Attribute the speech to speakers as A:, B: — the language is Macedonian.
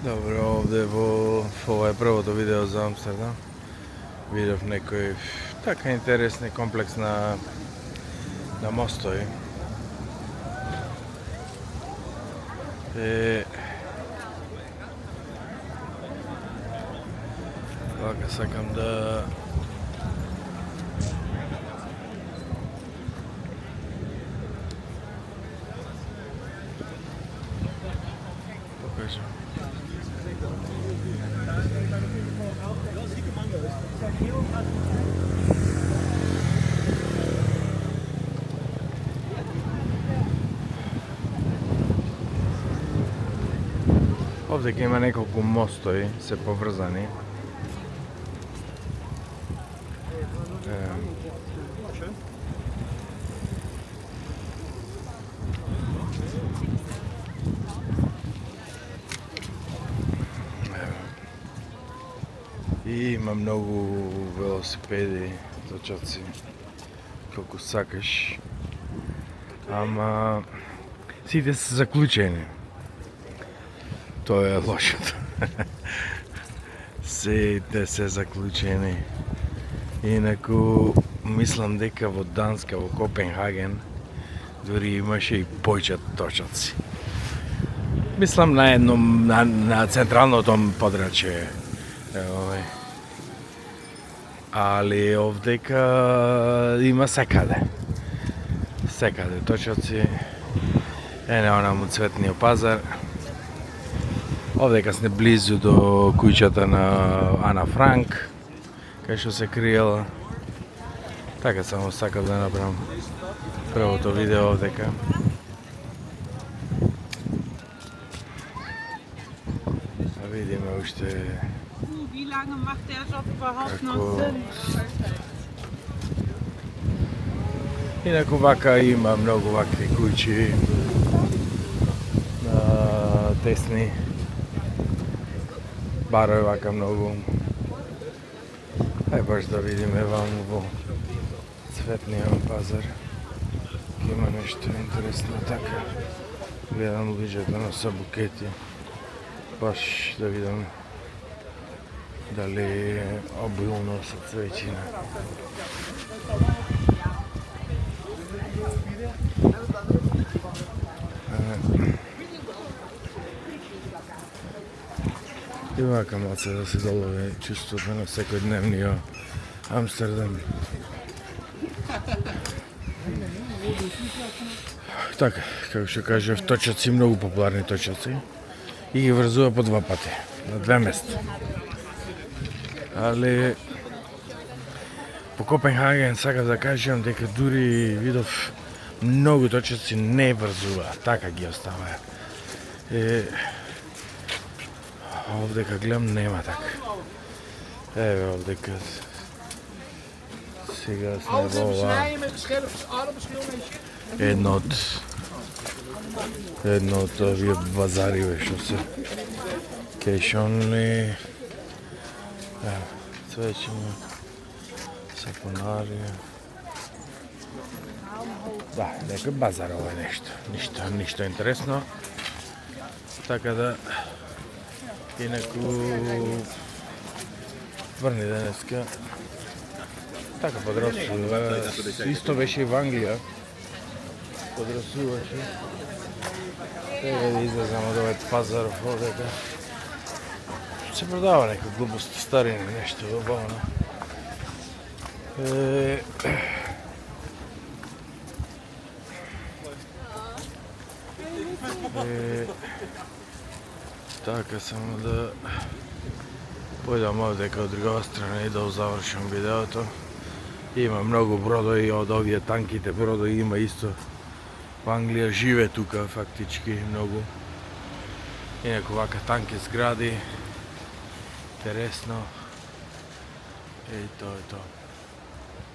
A: Добро, овде во ова е првото видео за Амстердам. Видов некој така интересни комплекс на мостови. Вака сакам да покажам. Овде ќе има неколку мостови, се поврзани. И има многу велосипеди, точаци, колку сакаш. Ама сите се заклучени. Тоа е лошото. Сите се заклучени. Инаку мислам дека во Данска, во Копенхаген, дури имаше и појчат точаци. Мислам на централното подрачје. Али овдека има секаде. Секаде точаци. Ене онаму цветниот пазар. Овдека сме близу до куќата на Ана Франк, кај што се криела. Така само сакав да направам првото видео овдека. Да видиме уште како... Инаку вака има многу вакви куќи тесни. Барој вака многу. Ај баш да видиме ваму во цветниот пазар. Има нешто интересно така. Гледам луѓето носа букети. Баш да видам дали обилно со цвеќина. И вака малце да се долови чувството на секојдневниот Амстердам. Така, како што кажав, точаци, многу популарни точаци. И ги врзува по два пати, на две места. Али по Копенхаген сакав да кажам дека дури видов многу точаци не врзува, така ги оставаја. Овдека гледам нема така. Еве овдека. Сега сме во ова. Едно од овие базари што се кешонли. Цвеќиња, сапунарија. Да, некој базар ова е нешто. Ништо интересно. Така да инаку врни денеска. Така подрасува. Исто беше и во Англија. Подрасуваше. Сега да излезам од овој пазар овдека. Се продава некој глупости, старини, нешто убавно. Така, само да појдам овдека од другава страна и да завршам видеото. Има многу бродови, од овие танките бродови има исто. Во Англија живе тука фактички многу. Инаку вака танки згради. Интересно. И тоа е тоа.